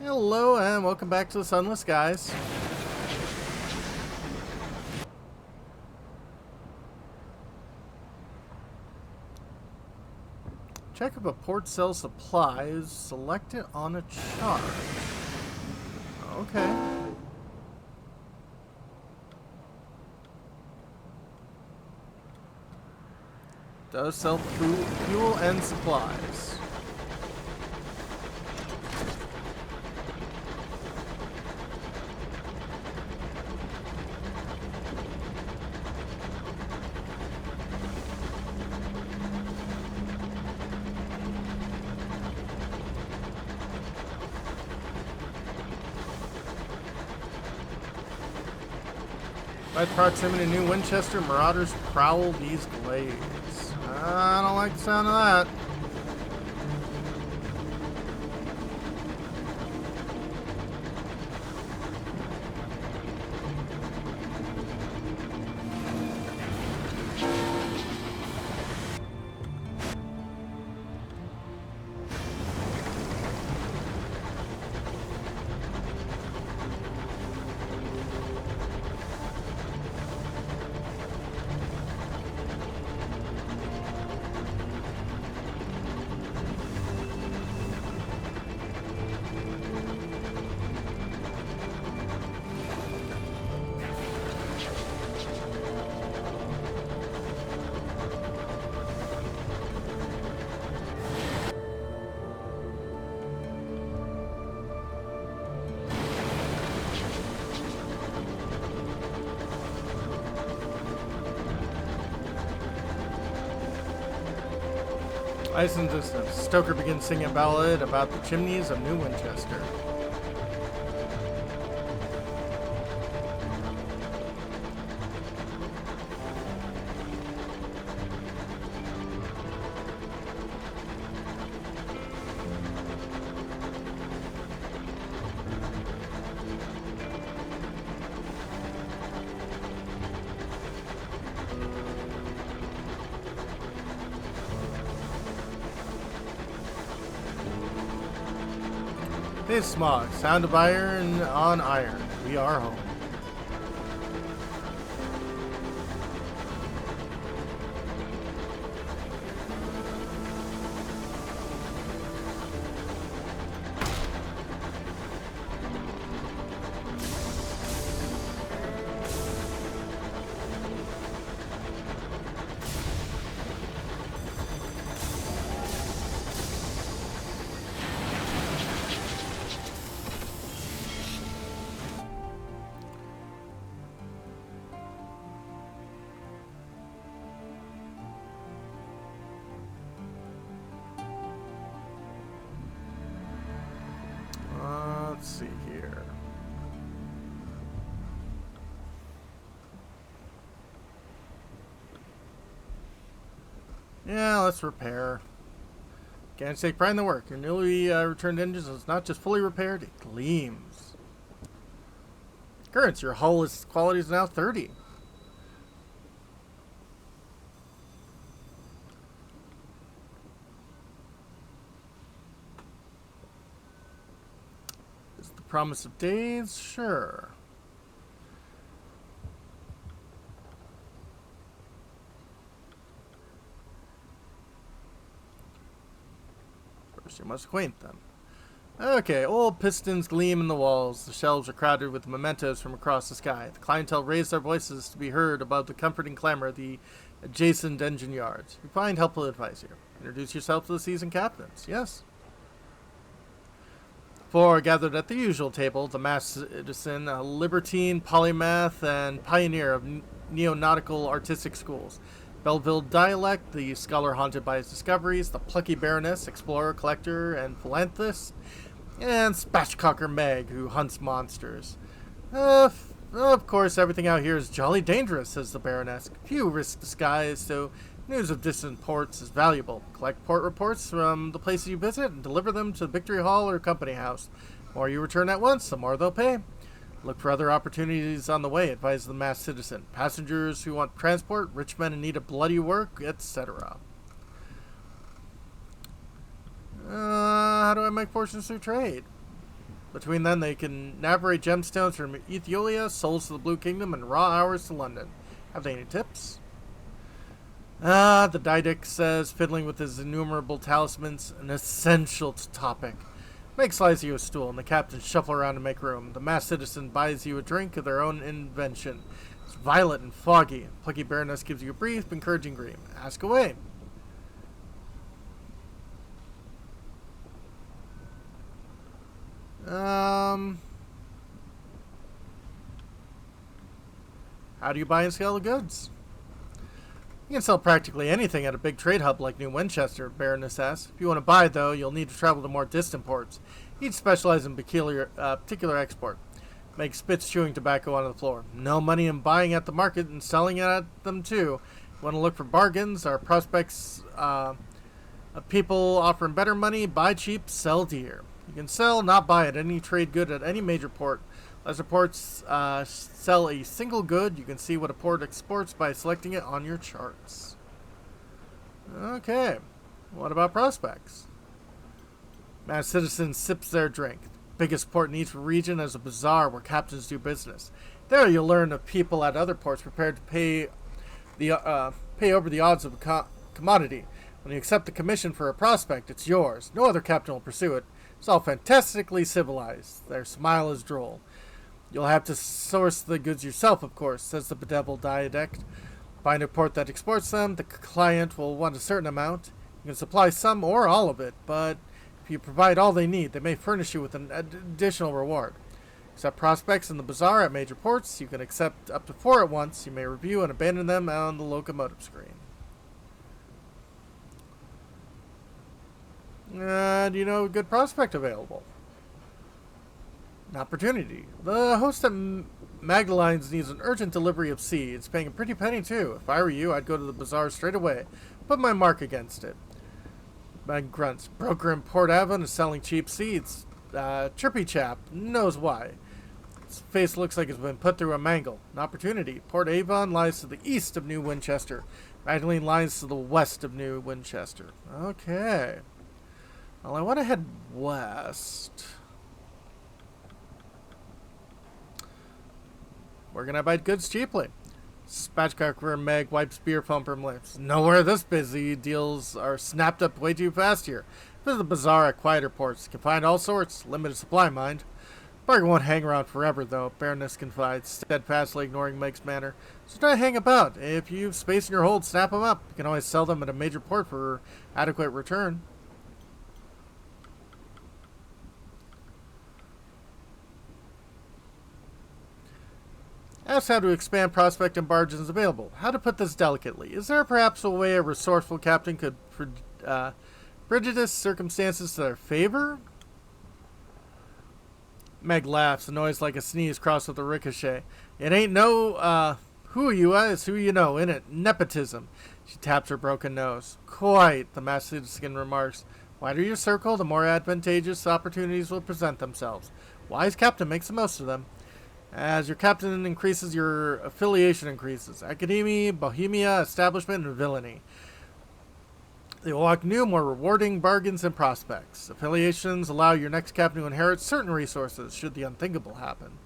Hello and welcome back to the Sunless, guys. Check if a port sells supplies. Select it on a chart. Okay. Does sell fuel and supplies. By proximity to New Winchester, marauders prowl these glades. I don't like the sound of that. Ice and distance. Stoker begins singing a ballad about the chimneys of New Winchester. Hey Smog, sound of iron on iron. We are home. Let's see here. Yeah, let's repair. Can't take pride in the work. Your newly returned engine is not just fully repaired, it gleams. Currents, your hull quality is now 30. Is the promise of days? Sure. First, you must acquaint them. Okay, old pistons gleam in the walls. The shelves are crowded with mementos from across the sky. The clientele raise their voices to be heard above the comforting clamor of the adjacent engine yards. You find helpful advice here. Introduce yourself to the seasoned captains. Yes. Four gathered at the usual table, the masked citizen, a libertine, polymath, and pioneer of neo-nautical artistic schools. Belleville dialect, the scholar haunted by his discoveries, the plucky baroness, explorer, collector, and philanthropist, and Spatchcocker Meg, who hunts monsters. Of course, everything out here is jolly dangerous, says the baroness. Few risk the skies, so news of distant ports is valuable. Collect port reports from the places you visit and deliver them to Victory Hall or Company House. The more you return at once, the more they'll pay. Look for other opportunities on the way, advised the masked citizen. Passengers who want transport, rich men in need of bloody work, etc. How do I make fortunes through trade? Between them, they can navigate gemstones from Ethiopia, souls to the Blue Kingdom, and raw hours to London. Have they any tips? The Didact says fiddling with his innumerable talismans, an essential topic. Meg slides you a stool, and the captain shuffle around to make room. The masked citizen buys you a drink of their own invention. It's violet and foggy. Plucky Baroness gives you a brief, encouraging greeting. Ask away. How do you buy and sell goods? You can sell practically anything at a big trade hub like New Winchester, Baroness asks. If you want to buy, though, you'll need to travel to more distant ports. Each specialize in particular export. Meg spits chewing tobacco onto the floor. No money in buying at the market and selling it at them, too. You want to look for bargains? Our prospects of people offering better money, buy cheap, sell dear. You can sell, not buy at any trade good at any major port. As ports sell a single good, you can see what a port exports by selecting it on your charts. Okay, what about prospects? Mass Citizen sips their drink. The biggest port in each region has a bazaar where captains do business. There you'll learn of people at other ports prepared to pay over the odds of a commodity. When you accept the commission for a prospect, it's yours. No other captain will pursue it. It's all fantastically civilized. Their smile is droll. You'll have to source the goods yourself, of course, says the bedeviled Didact. Find a port that exports them. The client will want a certain amount. You can supply some or all of it, but if you provide all they need, they may furnish you with an additional reward. Accept prospects in the bazaar at major ports. You can accept up to 4 at once. You may review and abandon them on the locomotive screen. Do you know a good prospect available? An opportunity. The host at Magdalene's needs an urgent delivery of seed. It's paying a pretty penny, too. If I were you, I'd go to the bazaar straight away. Put my mark against it. Meg grunts. Broker in Port Avon is selling cheap seeds. Chirpy chap. Knows why. His face looks like it's been put through a mangle. An opportunity. Port Avon lies to the east of New Winchester. Magdalene lies to the west of New Winchester. Okay. Well, I want to head west. Where can I buy goods cheaply? Spatchcocker Meg wipes beer foam from lips. Nowhere this busy. Deals are snapped up way too fast here. Visit the bazaar at quieter ports. You can find all sorts. Limited supply, mind. Bargain won't hang around forever, though, Baroness confides, steadfastly ignoring Meg's manner. So don't hang about. If you've space in your hold, snap them up. You can always sell them at a major port for adequate return. Ask how to expand prospect and bargains available. How to put this delicately. Is there perhaps a way a resourceful captain could prejudice circumstances to their favor? Meg laughs, a noise like a sneeze crossed with a ricochet. It ain't no, who you are, it's who you know, innit? Nepotism. She taps her broken nose. Quite, the masked citizen remarks. Wider your circle, the more advantageous opportunities will present themselves. Wise captain makes the most of them. As your captain increases, your affiliation increases. Academy, Bohemia, establishment, and villainy. They will walk new, more rewarding bargains and prospects. Affiliations allow your next captain to inherit certain resources, should the unthinkable happen.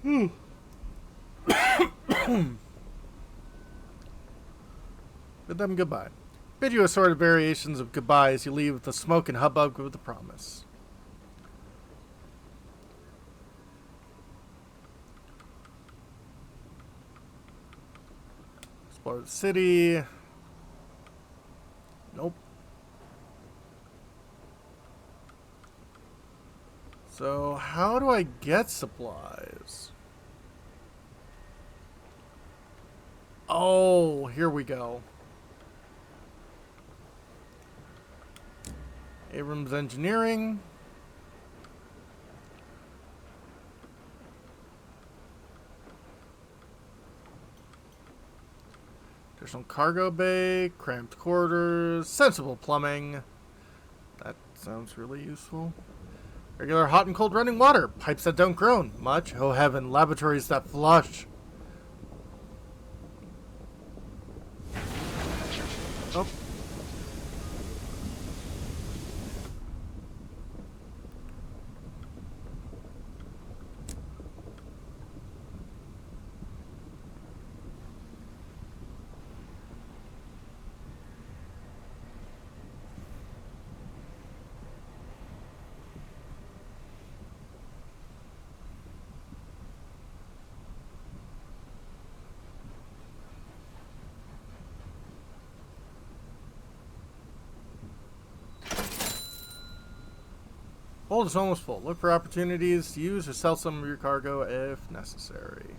Bid them goodbye. Bid you assorted variations of goodbye as you leave with the smoke and hubbub of the promise. Explore the city. Nope. So, how do I get supplies? Oh, here we go. Abrams Engineering. Additional cargo bay, cramped quarters, sensible plumbing. That sounds really useful. Regular hot and cold running water, pipes that don't groan much. Oh heaven, laboratories that flush. Oh. Hold is almost full. Look for opportunities to use or sell some of your cargo if necessary.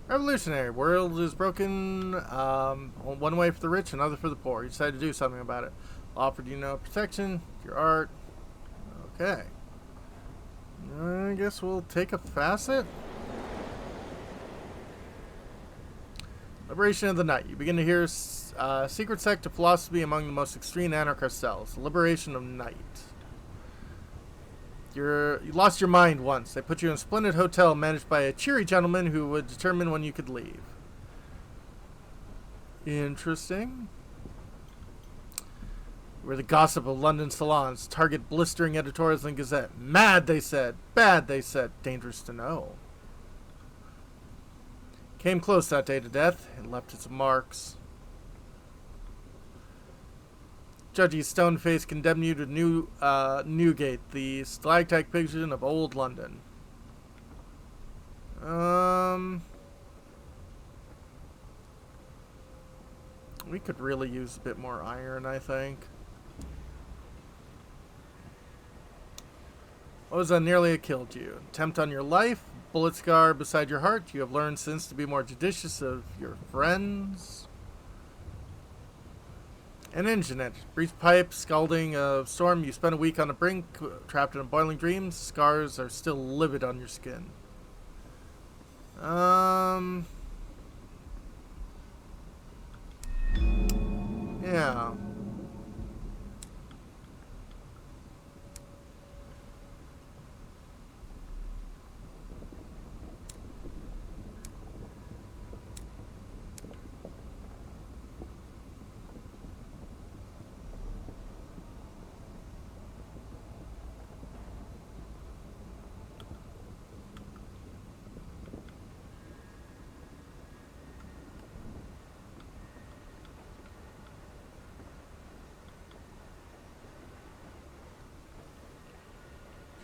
Revolutionary. World is broken. One way for the rich, another for the poor. You decided to do something about it. Offered you no protection. Your art. Okay. I guess we'll take a facet. Liberation of the night. You begin to hear secret sect of philosophy among the most extreme anarchist cells. The liberation of night. You lost your mind once. They put you in a splendid hotel managed by a cheery gentleman who would determine when you could leave. Interesting. We're the gossip of London salons. Target blistering editorials in Gazette. Mad, they said. Bad, they said. Dangerous to know. Came close that day to death and left its marks. Judgy Stoneface condemned you to Newgate, the stalactite prison of old London. We could really use a bit more iron, I think. What was that nearly killed you? Attempt on your life? Bullet scar beside your heart? You have learned since to be more judicious of your friends? An engine engine. Breach pipe, scalding a storm. You spent a week on the brink, trapped in a boiling dream. Scars are still livid on your skin. Yeah.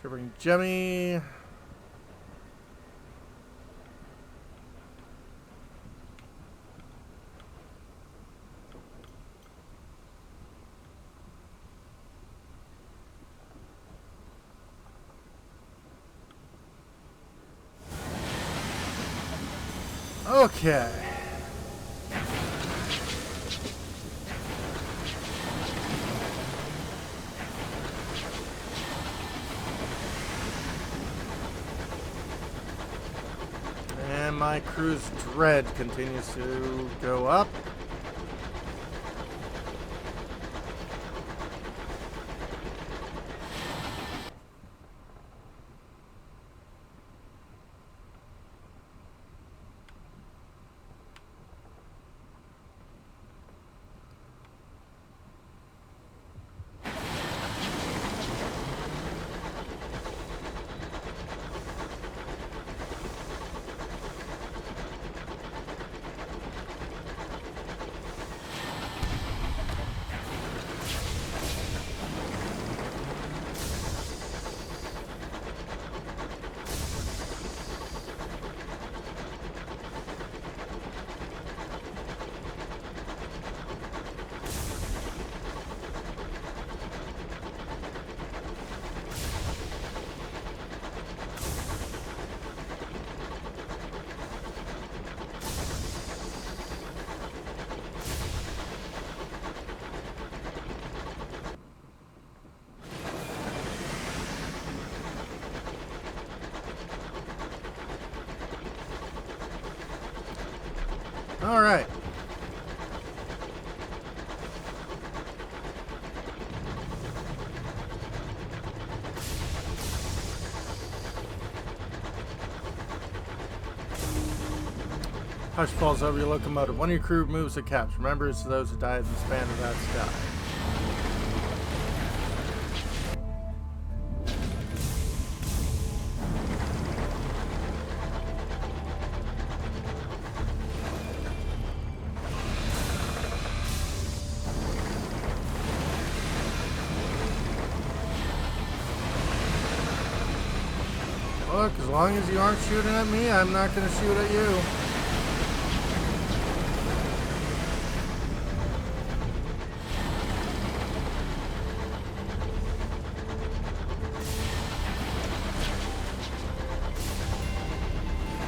Shivering Jemmy. Okay. And my crew's dread continues to go up. All right. Hush falls over your locomotive. One of your crew moves the caps. Remember, it's those who died in the span of that sky. Look, as long as you aren't shooting at me, I'm not going to shoot at you.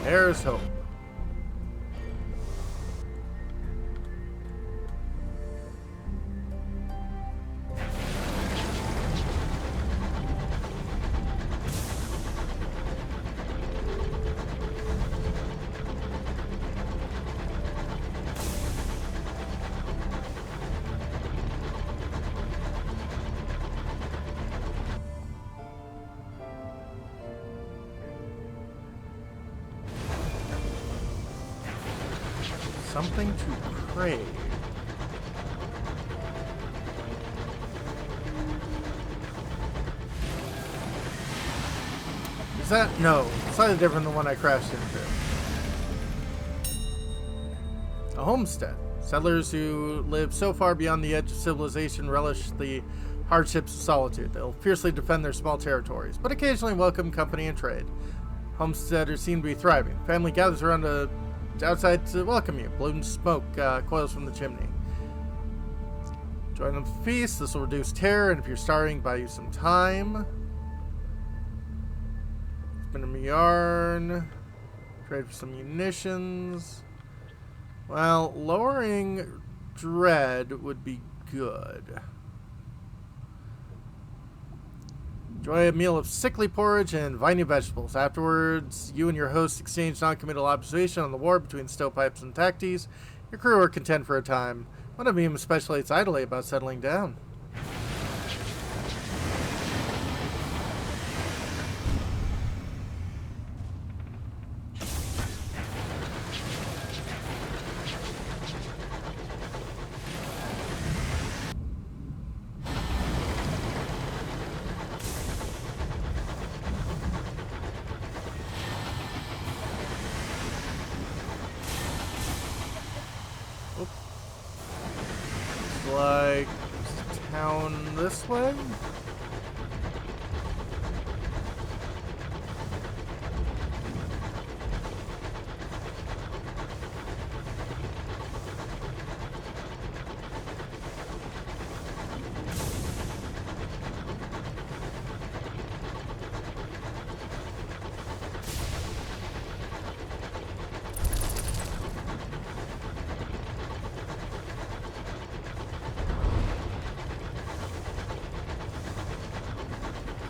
There's hope. Something to crave. Is that? No. Slightly different than the one I crashed into. A homestead. Settlers who live so far beyond the edge of civilization relish the hardships of solitude. They'll fiercely defend their small territories, but occasionally welcome company and trade. Homesteaders seem to be thriving. Family gathers around outside to welcome you. Blue smoke coils from the chimney. Join them for feast. This will reduce terror, and if you're starving, buy you some time. Spin them a yarn. Trade for some munitions. Well, lowering dread would be good. Enjoy a meal of sickly porridge and viney vegetables. Afterwards, you and your host exchange non-committal observation on the war between stovepipes and tacties. Your crew are content for a time. One of them speculates idly about settling down. Like town this way?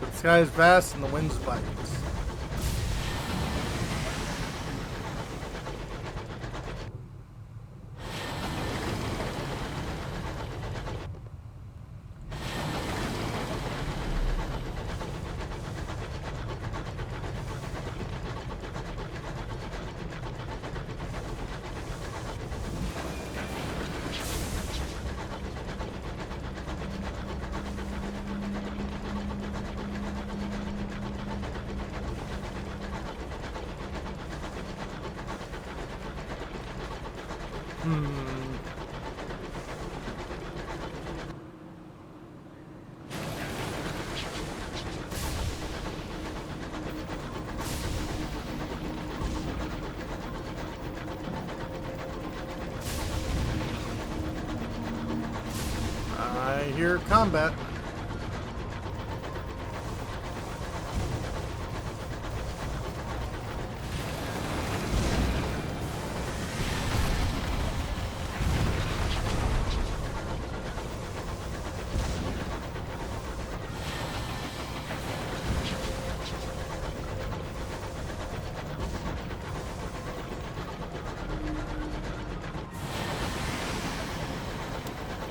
The sky is vast and the winds bite. I hear combat.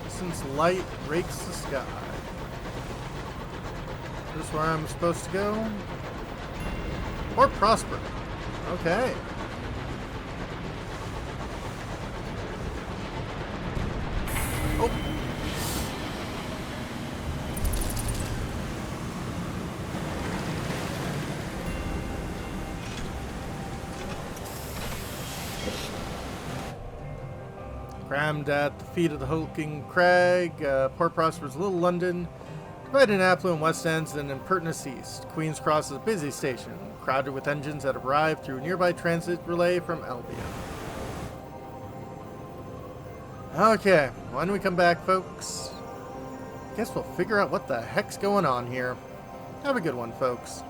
Since light rakes the sky. Is this where I'm supposed to go? Or prosper. Okay. Oh. Crammed at the feet of the hulking crag, Port Prosper's little London Despite an affluent west end and impertinent east, Queen's Cross is a busy station, crowded with engines that arrive through nearby transit relay from Albion. Okay, when we come back, folks, guess we'll figure out what the heck's going on here. Have a good one, folks.